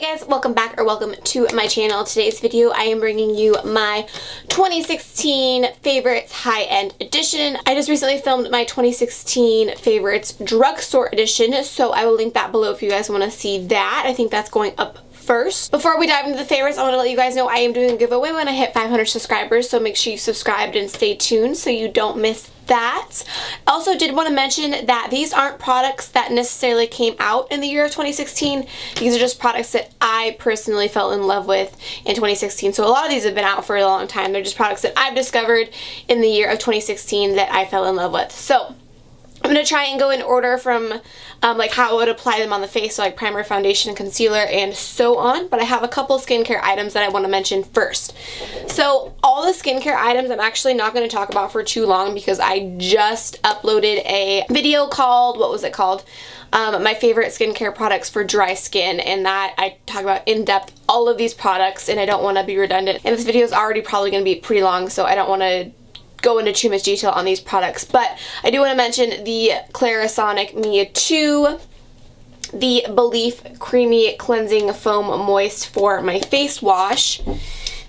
guys, welcome back or welcome to my channel. Today's video I am bringing you my 2016 favorites high-end edition. I just recently filmed my 2016 favorites drugstore edition, so I will link that below if you guys want to see that. I think that's going up first. Before we dive into the favorites, I want to let you guys know I am doing a giveaway when I hit 500 subscribers, so make sure you subscribed and stay tuned so you don't miss that. Also did want to mention that these aren't products that necessarily came out in the year of 2016. These are just products that I personally fell in love with in 2016. So a lot of these have been out for a long time. They're just products that I've discovered in the year of 2016 that I fell in love with. So I'm going to try and go in order from like how I would apply them on the face, so like primer, foundation, concealer, and so on. But I have a couple skincare items that I want to mention first. So all the skincare items I'm actually not going to talk about for too long because I just uploaded a video called, what was it called? My favorite skincare products for dry skin, and that I talk about in depth all of these products, and I don't want to be redundant. And this video is already probably going to be pretty long, so I don't want to go into too much detail on these products, but I do want to mention the Clarisonic Mia 2, the Belif Creamy Cleansing Foam Moist for my face wash,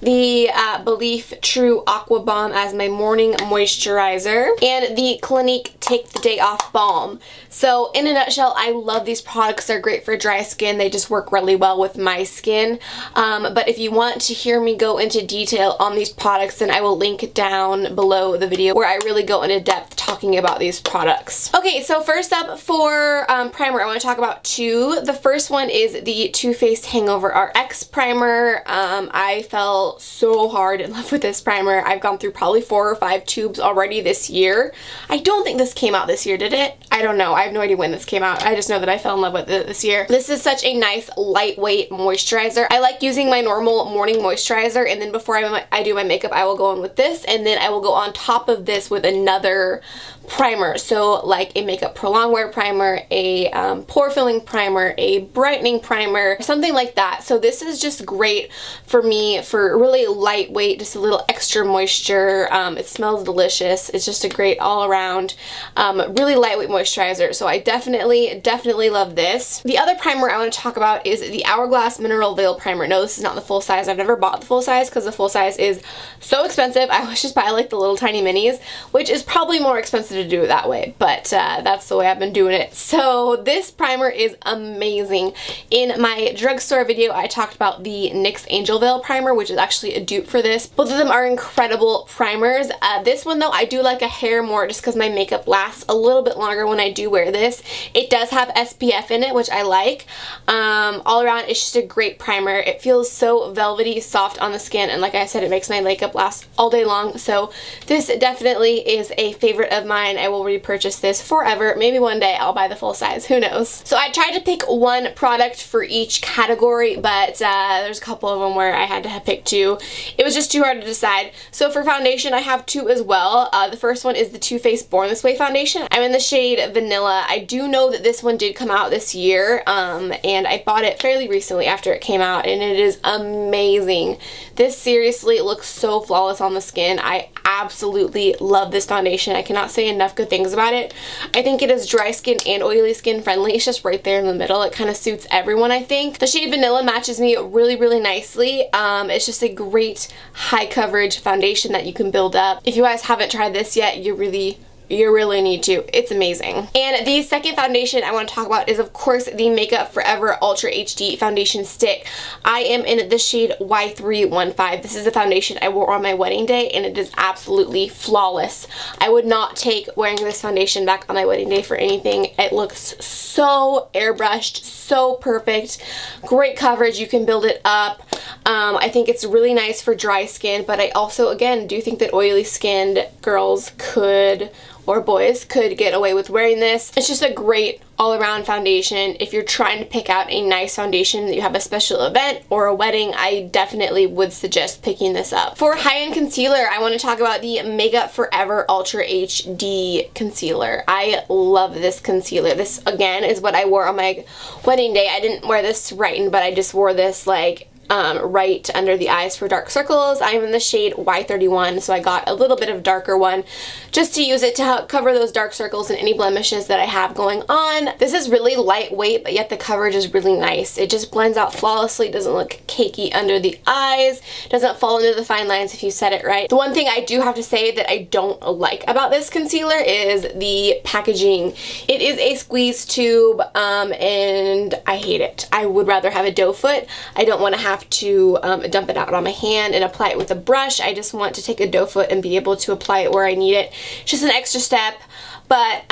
the Belif True Aqua Balm as my morning moisturizer, and the Clinique Take the Day Off Balm. So in a nutshell, I love these products. They're great for dry skin. They just work really well with my skin. But if you want to hear me go into detail on these products, then I will link down below the video where I really go into depth talking about these products. Okay, so first up for primer, I want to talk about two. The first one is the Too Faced hangoveRX primer. I fell so hard in love with this primer. I've gone through probably 4 or 5 tubes already this year. I don't think this came out this year, did it? I don't know. I have no idea when this came out. I just know that I fell in love with it this year. This is such a nice lightweight moisturizer. I like using my normal morning moisturizer, and then before I do my makeup, I will go on with this, and then I will go on top of this with another primer. So like a makeup prolong wear primer, a pore filling primer, a brightening primer, something like that. So this is just great for me for really lightweight, just a little extra moisture. It smells delicious. It's just a great all around really lightweight moisturizer. So I definitely love this. The other primer I want to talk about is the Hourglass Mineral Veil Primer. No, this is not the full size. I've never bought the full size because the full size is so expensive. I always just buy like the little tiny minis, which is probably more expensive to do it that way, but that's the way I've been doing it. So this primer is amazing. In my drugstore video, I talked about the NYX Angel Veil Primer, which is actually a dupe for this. Both of them are incredible primers. This one though, I do like a hair more just because my makeup lasts a little bit longer when I do wear this. It does have SPF in it, which I like. All around, it's just a great primer. It feels so velvety soft on the skin, and like I said, it makes my makeup last all day long. So this definitely is a favorite of mine. I will repurchase this forever. Maybe one day I'll buy the full size. Who knows? So I tried to pick one product for each category, but there's a couple of them where I had to pick two. It was just too hard to decide. So for foundation, I have two as well. The first one is the Too Faced Born This Way foundation. I'm in the shade Vanilla. I do know that this one did come out this year, and I bought it fairly recently after it came out, and it is amazing. This seriously looks so flawless on the skin. I absolutely love this foundation. I cannot say enough good things about it. I think it is dry skin and oily skin friendly. It's just right there in the middle. It kind of suits everyone, I think. The shade Vanilla matches me really nicely. It's just a great high coverage foundation that you can build up. If you guys haven't tried this yet, you really need to. It's amazing. And the second foundation I want to talk about is, of course, the Makeupforever Ultra HD Foundation Stick. I am in the shade Y315. This is the foundation I wore on my wedding day, and it is absolutely flawless. I would not take wearing this foundation back on my wedding day for anything. It looks so airbrushed, so perfect. Great coverage. You can build it up. I think it's really nice for dry skin, but I also, again, do think that oily skinned girls could, or boys could, get away with wearing this. It's just a great all-around foundation. If you're trying to pick out a nice foundation that you have a special event or a wedding, I definitely would suggest picking this up. For high-end concealer, I want to talk about the Makeupforever Ultra HD Concealer. I love this concealer. This, again, is what I wore on my wedding day. I didn't wear this to Brighton, but I just wore this like right under the eyes for dark circles. I'm in the shade Y31, so I got a little bit of darker one just to use it to help cover those dark circles and any blemishes that I have going on. This is really lightweight, but yet the coverage is really nice. It just blends out flawlessly, doesn't look cakey under the eyes, doesn't fall into the fine lines if you set it right. The one thing I do have to say that I don't like about this concealer is the packaging. It is a squeeze tube, and I hate it. I would rather have a doe foot. I don't want to have to dump it out on my hand and apply it with a brush. I just want to take a doe foot and be able to apply it where I need it. It's just an extra step, but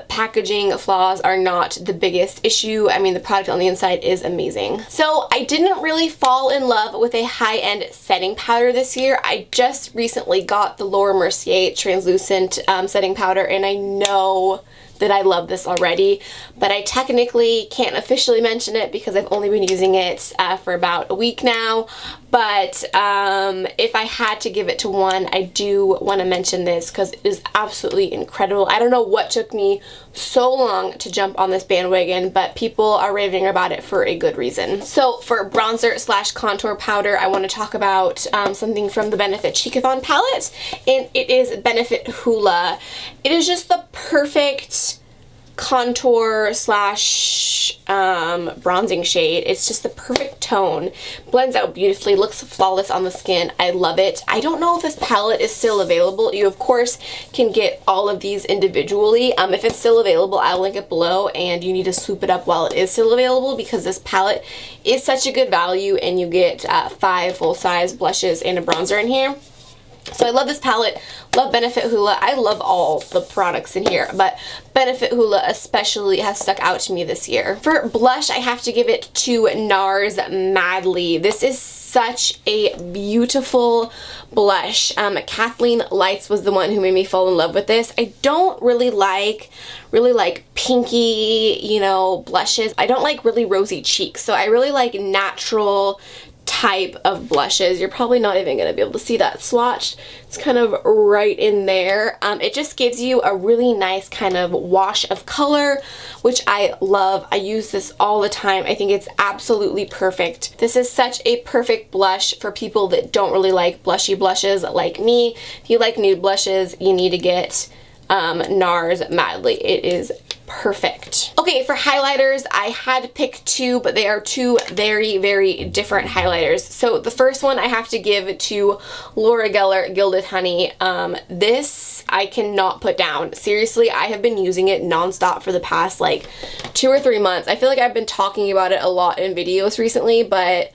packaging flaws are not the biggest issue. I mean, the product on the inside is amazing. So I didn't really fall in love with a high-end setting powder this year. I just recently got the Laura Mercier translucent setting powder, and I know that I love this already, but I technically can't officially mention it because I've only been using it for about a week now. But if I had to give it to one, I do want to mention this because it is absolutely incredible. I don't know what took me so long to jump on this bandwagon, but people are raving about it for a good reason. So for bronzer slash contour powder, I want to talk about something from the Benefit Cheekathon palette, and it is Benefit Hoola. It is just the perfect contour slash bronzing shade. It's just the perfect tone. Blends out beautifully, looks flawless on the skin. I love it. I don't know if this palette is still available. You of course can get all of these individually. If it's still available, I'll link it below, and you need to swoop it up while it is still available because this palette is such a good value, and you get 5 full-size blushes and a bronzer in here. So I love this palette, love Benefit Hoola. I love all the products in here, but Benefit Hoola especially has stuck out to me this year. For blush, I have to give it to NARS Madly. This is such a beautiful blush. Kathleen Lights was the one who made me fall in love with this. I don't really like pinky, you know, blushes. I don't like really rosy cheeks, so I really like natural type of blushes. You're probably not even going to be able to see that swatched. It's kind of right in there. It just gives you a really nice kind of wash of color, which I love. I use this all the time. I think it's absolutely perfect. This is such a perfect blush for people that don't really like blushy blushes like me. If you like nude blushes, you need to get NARS Madly. It is perfect. Okay, for highlighters, I had to pick 2, but they are 2 very, very different highlighters. So the first one I have to give to Laura Geller Gilded Honey. This I cannot put down. Seriously, I have been using it nonstop for the past like 2 or 3 months. I feel like I've been talking about it a lot in videos recently, but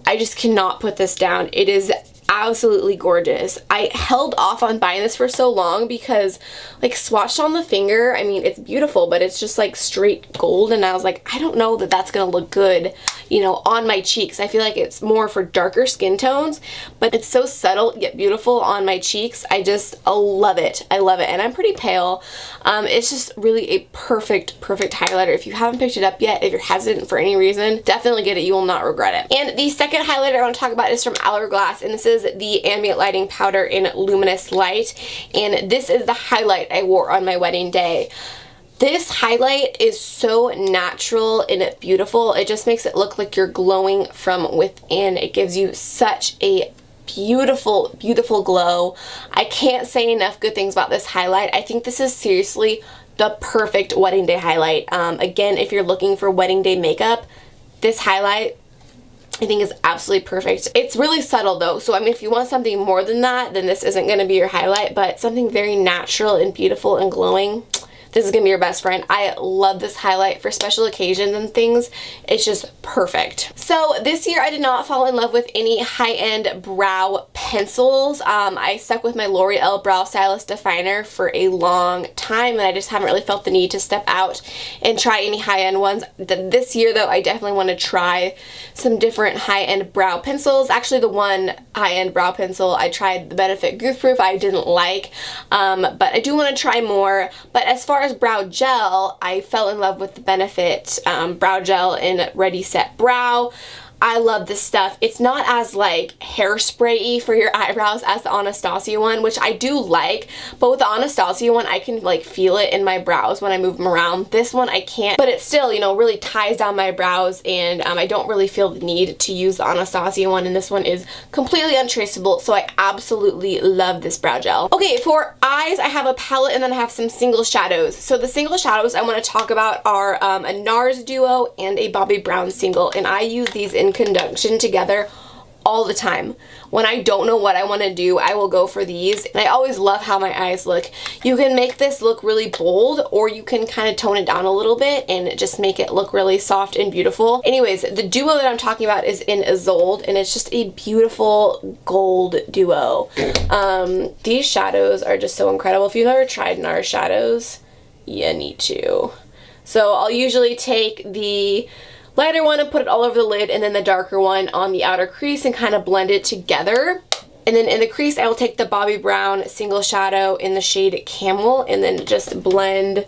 I just cannot put this down. It is absolutely gorgeous. I held off on buying this for so long because like swatched on the finger, I mean, it's beautiful, but it's just like straight gold, and I was like, I don't know that that's gonna look good, you know, on my cheeks. I feel like it's more for darker skin tones, but it's so subtle yet beautiful on my cheeks. I just love it. I love it, and I'm pretty pale. It's just really a perfect highlighter. If you haven't picked it up yet, if you're hesitant for any reason, definitely get it. You will not regret it. And the second highlighter I want to talk about is from Hourglass, and this is the Ambient Lighting Powder in Luminous Light, and this is the highlight I wore on my wedding day. This highlight is so natural and beautiful. It just makes it look like you're glowing from within. It gives you such a beautiful, beautiful glow. I can't say enough good things about this highlight. I think this is seriously the perfect wedding day highlight. Again, if you're looking for wedding day makeup, this highlight I think is absolutely perfect. It's really subtle though, so I mean if you want something more than that, then this isn't going to be your highlight, but something very natural and beautiful and glowing, this is going to be your best friend. I love this highlight for special occasions and things. It's just perfect. So this year I did not fall in love with any high-end brow pencils. I stuck with my L'Oreal Brow Stylist Definer for a long time, and I just haven't really felt the need to step out and try any high-end ones. This year though, I definitely want to try some different high-end brow pencils. Actually, the one high-end brow pencil I tried, the Benefit Goof Proof, I didn't like, but I do want to try more. But as far as brow gel, I fell in love with the Benefit brow gel in Ready Set Brow. I love this stuff. It's not as like hairspray-y for your eyebrows as the Anastasia one, which I do like, but with the Anastasia one I can like feel it in my brows when I move them around. This one I can't, but it still, you know, really ties down my brows, and I don't really feel the need to use the Anastasia one, and this one is completely untraceable, so I absolutely love this brow gel. Okay, for eyes I have a palette and then I have some single shadows. So the single shadows I want to talk about are a NARS duo and a Bobbi Brown single, and I use these in conjunction together all the time. When I don't know what I want to do, I will go for these, and I always love how my eyes look. You can make this look really bold, or you can kind of tone it down a little bit and just make it look really soft and beautiful. Anyways, the duo that I'm talking about is in Isolde, and it's just a beautiful gold duo. These shadows are just so incredible. If you've never tried NARS shadows, you need to. So I'll usually take the lighter one and put it all over the lid, and then the darker one on the outer crease and kind of blend it together. And then in the crease I will take the Bobbi Brown single shadow in the shade Camel and then just blend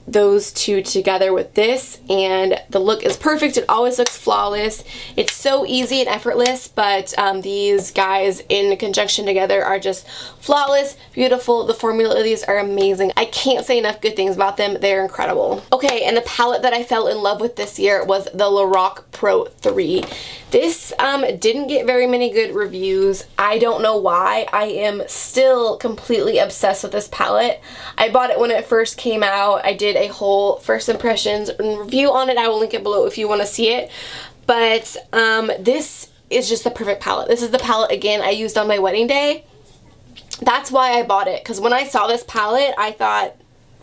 those two together with this, and the look is perfect. It always looks flawless. It's so easy and effortless, but these guys in conjunction together are just flawless, beautiful. The formula of these are amazing. I can't say enough good things about them. They're incredible. Okay, and the palette that I fell in love with this year was the Lorac Pro 3. This didn't get very many good reviews. I don't know why. I am still completely obsessed with this palette. I bought it when it first came out. I did a whole first impressions review on it. I will link it below if you want to see it. But this is just the perfect palette. This is the palette, again, I used on my wedding day. That's why I bought it, because when I saw this palette, I thought,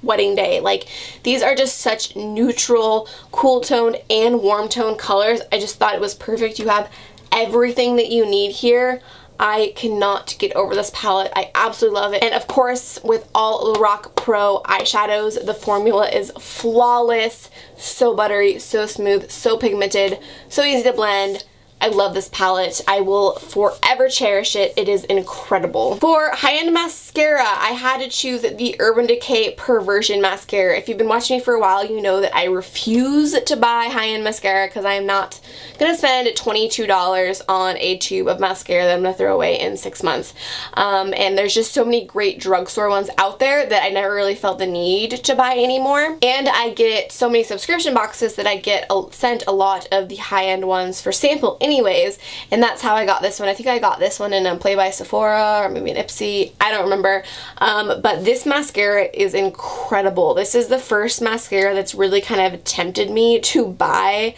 wedding day. Like, these are just such neutral, cool toned and warm tone colors. I just thought it was perfect. You have everything that you need here. I cannot get over this palette. I absolutely love it. And of course, with all Lorac Pro eyeshadows, the formula is flawless, so buttery, so smooth, so pigmented, so easy to blend. I love this palette. I will forever cherish it. It is incredible. For high-end mascara, I had to choose the Urban Decay Perversion mascara. If you've been watching me for a while, you know that I refuse to buy high-end mascara because I am not going to spend $22 on a tube of mascara that I'm going to throw away in 6 months. And there's just so many great drugstore ones out there that I never really felt the need to buy anymore. And I get so many subscription boxes that I get sent a lot of the high-end ones for sample anyways, and that's how I got this one. I think I got this one in a Play by Sephora or maybe an Ipsy. I don't remember. But this mascara is incredible. This is the first mascara that's really kind of tempted me to buy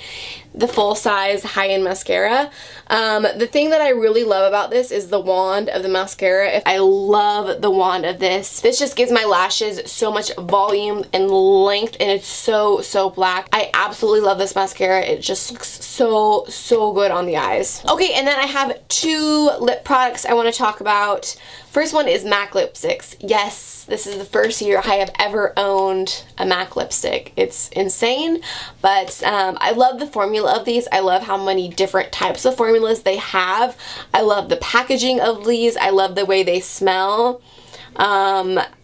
the full-size high-end mascara. The thing that I really love about this is the wand of the mascara. I love the wand of this. This just gives my lashes so much volume and length, and it's so black. I absolutely love this mascara. It just looks so good on the eyes. Okay, and then I have two lip products I want to talk about. First one is MAC lipsticks. Yes, this is the first year I have ever owned a MAC lipstick. It's insane, but I love the formula of these. I love how many different types of formulas they have. I love the packaging of these. I love the way they smell.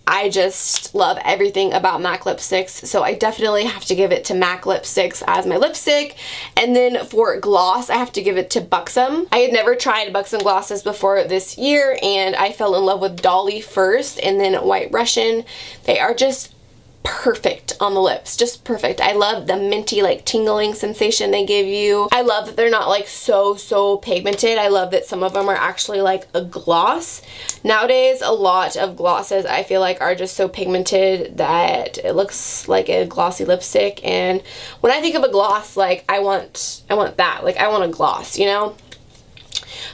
I just love everything about MAC lipsticks, so I definitely have to give it to MAC lipsticks as my lipstick. And then for gloss, I have to give it to Buxom. I had never tried Buxom glosses before this year, and I fell in love with Dolly first and then White Russian. They are just perfect on the lips, just perfect. I love the minty like tingling sensation they give you. I love that they're not like so pigmented. I love that some of them are actually like a gloss. Nowadays a lot of glosses I feel like are just so pigmented that it looks like a glossy lipstick, and when I think of a gloss, like I want that, like I want a gloss, you know?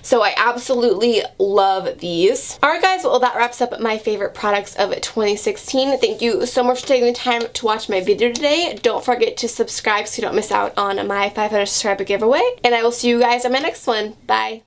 So I absolutely love these. Alright guys, well that wraps up my favorite products of 2016. Thank you so much for taking the time to watch my video today. Don't forget to subscribe so you don't miss out on my 500 subscriber giveaway. And I will see you guys on my next one. Bye.